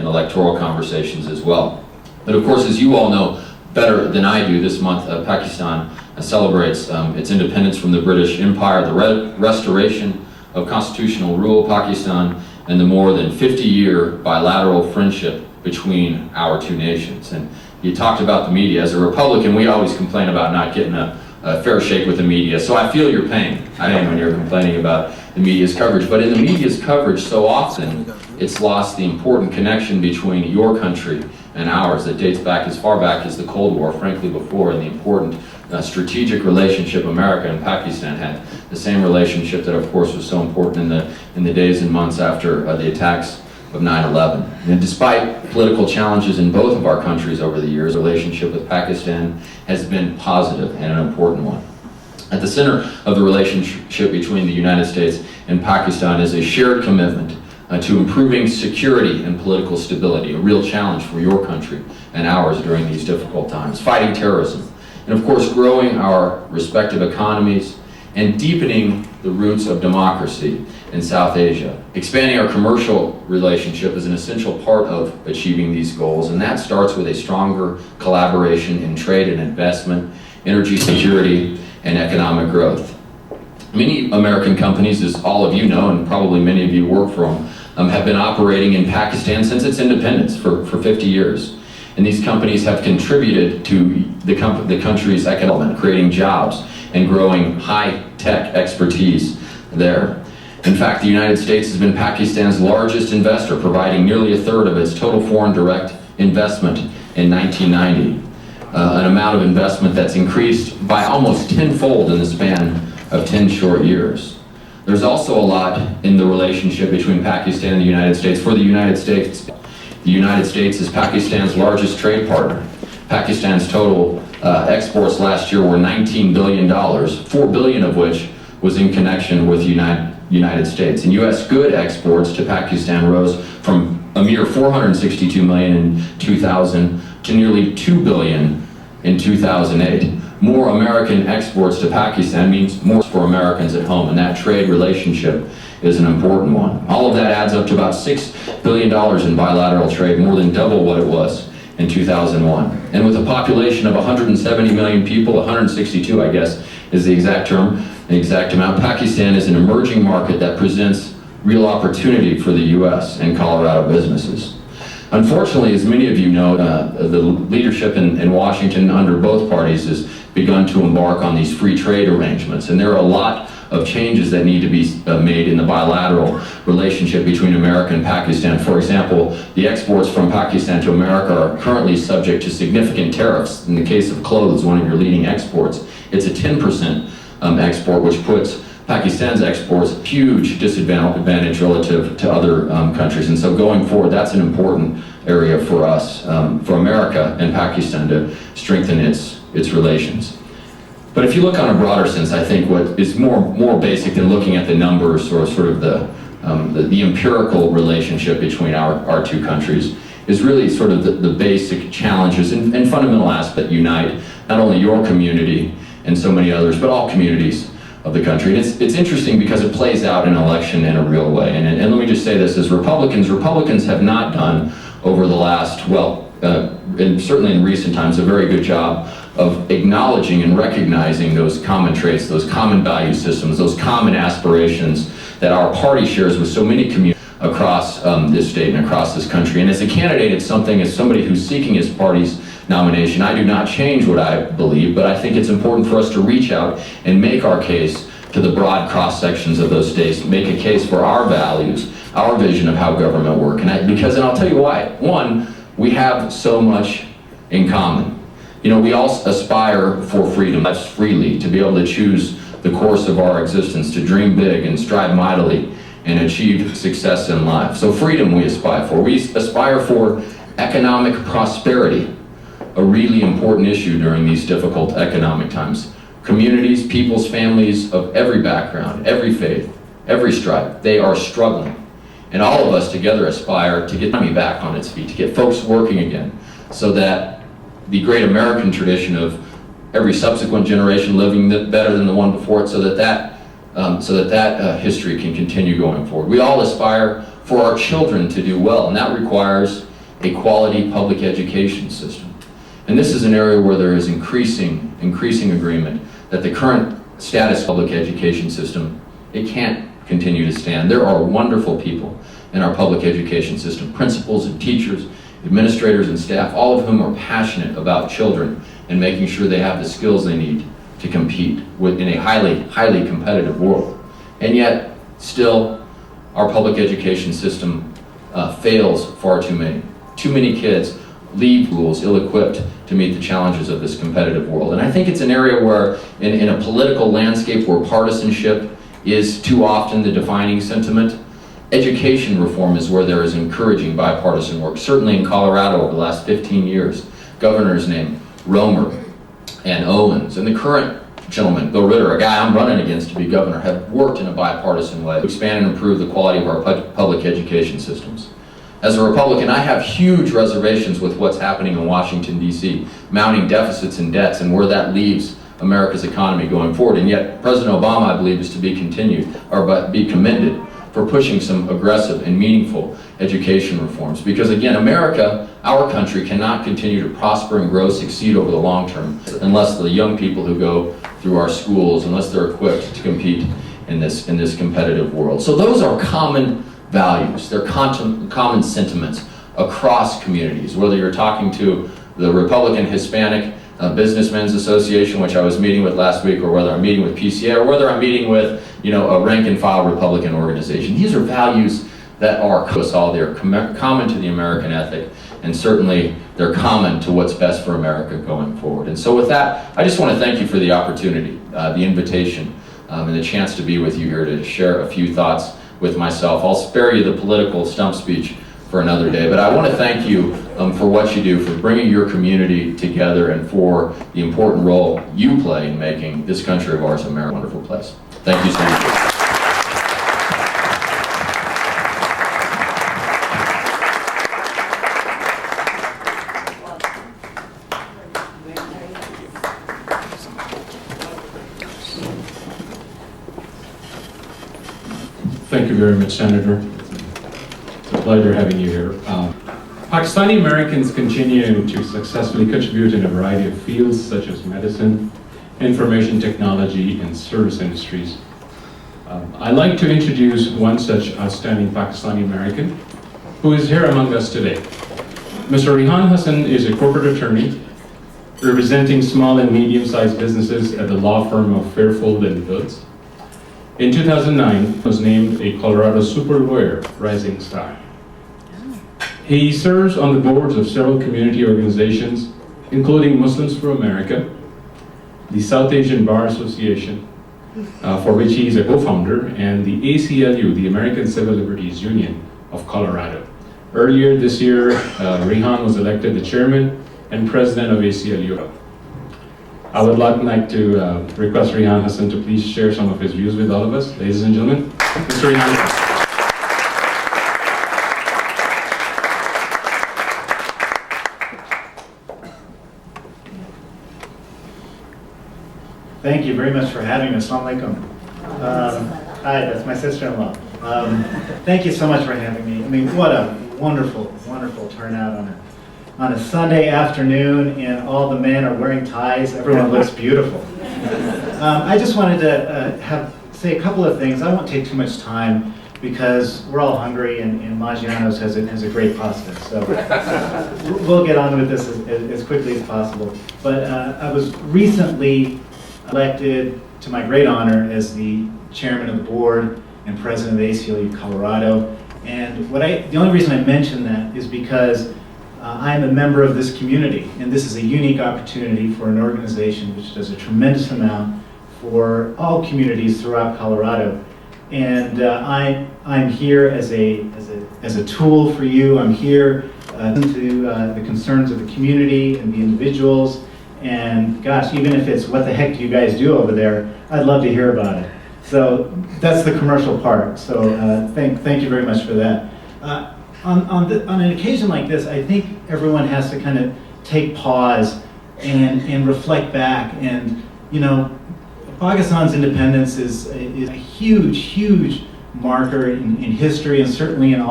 in electoral conversations as well. But of course, as you all know better than I do, this month Pakistan celebrates its independence from the British Empire, the restoration of constitutional rule of Pakistan, and the more than 50-year bilateral friendship between our two nations. And you talked about the media. As a Republican, we always complain about not getting a fair shake with the media. So I feel your pain. When you're complaining about the media's coverage. But in the media's coverage, so often it's lost the important connection between your country and ours that dates back as far back as the Cold War, frankly before, and the important strategic relationship America and Pakistan had. The same relationship that, of course, was so important in the days and months after the attacks of 9/11. And despite political challenges in both of our countries over the years, the relationship with Pakistan has been positive and an important one. At the center of the relationship between the United States and Pakistan is a shared commitment to improving security and political stability, a real challenge for your country and ours during these difficult times, fighting terrorism, and of course growing our respective economies and deepening the roots of democracy in South Asia. Expanding our commercial relationship is an essential part of achieving these goals, and that starts with a stronger collaboration in trade and investment, energy security, and economic growth. Many American companies, as all of you know, and probably many of you work for them, have been operating in Pakistan since its independence for 50 years. And these companies have contributed to the country's economic development, creating jobs and growing high-tech expertise there. In fact, the United States has been Pakistan's largest investor, providing nearly a third of its total foreign direct investment in 1990. An amount of investment that's increased by almost tenfold in the span of 10 short years. There's also a lot in the relationship between Pakistan and the United States. For the United States is Pakistan's largest trade partner. Pakistan's total exports last year were $19 billion, $4 billion of which was in connection with the United States. And U.S. good exports to Pakistan rose from a mere $462 million in 2000 to nearly $2 billion in 2008. More American exports to Pakistan means more for Americans at home, and that trade relationship is an important one. All of that adds up to about $6 billion in bilateral trade, more than double what it was in 2001. And with a population of 170 million people, 162 I guess is the exact term, the exact amount, Pakistan is an emerging market that presents real opportunity for the U.S. and Colorado businesses. Unfortunately, as many of you know, the leadership in Washington under both parties has begun to embark on these free trade arrangements, and there are a lot of changes that need to be made in the bilateral relationship between America and Pakistan. For example, the exports from Pakistan to America are currently subject to significant tariffs. In the case of clothes, one of your leading exports, it's a 10% export, which puts Pakistan's exports at huge disadvantage relative to other countries. And so going forward, that's an important area for us, for America and Pakistan to strengthen its relations. But if you look on a broader sense, I think what is more basic than looking at the numbers or sort of the empirical relationship between our two countries is really sort of the basic challenges and fundamental aspects that unite not only your community and so many others, but all communities of the country. And it's interesting because it plays out in an election in a real way. And let me just say this, as Republicans have not done over the last, and certainly in recent times, a very good job of acknowledging and recognizing those common traits, those common value systems, those common aspirations that our party shares with so many communities across this state and across this country. And as a candidate, it's something, as somebody who's seeking his party's nomination, I do not change what I believe, but I think it's important for us to reach out and make our case to the broad cross sections of those states, make a case for our values, our vision of how government works. And I'll tell you why. One, we have so much in common. You know, we all aspire for freedom, that's freely, to be able to choose the course of our existence, to dream big and strive mightily and achieve success in life. So freedom we aspire for. We aspire for economic prosperity, a really important issue during these difficult economic times. Communities, peoples, families of every background, every faith, every stripe, they are struggling. And all of us together aspire to get the economy back on its feet, to get folks working again, so that the great American tradition of every subsequent generation living better than the one before it, so that history can continue going forward. We all aspire for our children to do well, and that requires a quality public education system. And this is an area where there is increasing agreement that the current status public education system, it can't continue to stand. There are wonderful people in our public education system, principals and teachers, administrators and staff, all of whom are passionate about children and making sure they have the skills they need to compete in a highly competitive world. And yet, still, our public education system fails far too many. Too many kids leave schools ill-equipped to meet the challenges of this competitive world. And I think it's an area where, in a political landscape where partisanship is too often the defining sentiment, education reform is where there is encouraging bipartisan work. Certainly in Colorado over the last 15 years, governors named Romer and Owens, and the current gentleman, Bill Ritter, a guy I'm running against to be governor, have worked in a bipartisan way to expand and improve the quality of our public education systems. As a Republican, I have huge reservations with what's happening in Washington, D.C., mounting deficits and debts and where that leaves America's economy going forward. And yet, President Obama, I believe, is to be be commended for pushing some aggressive and meaningful education reforms. Because again, America, our country, cannot continue to prosper and grow, succeed over the long term, unless the young people who go through our schools, unless they're equipped to compete in this competitive world. So those are common values. They're common sentiments across communities, whether you're talking to the Republican Hispanic Businessmen's Association, which I was meeting with last week, or whether I'm meeting with PCA, or whether I'm meeting with, a rank-and-file Republican organization. These are values that are to us all. They're common to the American ethic, and certainly they're common to what's best for America going forward. And so with that, I just want to thank you for the opportunity, the invitation, and the chance to be with you here to share a few thoughts with myself. I'll spare you the political stump speech for another day, but I want to thank you for what you do, for bringing your community together, and for the important role you play in making this country of ours, America, a wonderful place. Thank you so much. Thank you very much, Senator. It's a pleasure having you here. Pakistani Americans continue to successfully contribute in a variety of fields such as medicine, information technology, and service industries. I'd like to introduce one such outstanding Pakistani American who is here among us today. Mr. Rehan Hassan is a corporate attorney representing small and medium-sized businesses at the law firm of Fairfold and Woods. In 2009, was named a Colorado Super Lawyer Rising Star. He serves on the boards of several community organizations, including Muslims for America, the South Asian Bar Association, for which he is a co-founder, and the ACLU, the American Civil Liberties Union of Colorado. Earlier this year, Rehan was elected the chairman and president of ACLU. I would like to request Rehan Hassan to please share some of his views with all of us. Ladies and gentlemen, Mr. Rehan Hassan. Thank you very much for having us. Assalamu alaikum. Hi, that's my sister-in-law. Thank you so much for having me. I mean, what a wonderful, wonderful turnout on a Sunday afternoon, and all the men are wearing ties. Everyone looks beautiful. I just wanted to say a couple of things. I won't take too much time because we're all hungry, and Maggiano's has a great pasta. So we'll get on with this as quickly as possible. But I was recently elected, to my great honor, as the chairman of the board and president of the ACLU Colorado. And the only reason I mention that is because I am a member of this community, and this is a unique opportunity for an organization which does a tremendous amount for all communities throughout Colorado. And I'm here as a tool for you. I'm here to the concerns of the community and the individuals. And gosh, even if it's what the heck do you guys do over there, I'd love to hear about it. So that's the commercial part. So thank you very much for that. On an occasion like this, I think everyone has to kind of take pause and reflect back. And Pakistan's independence is a huge, huge marker in history, and certainly in all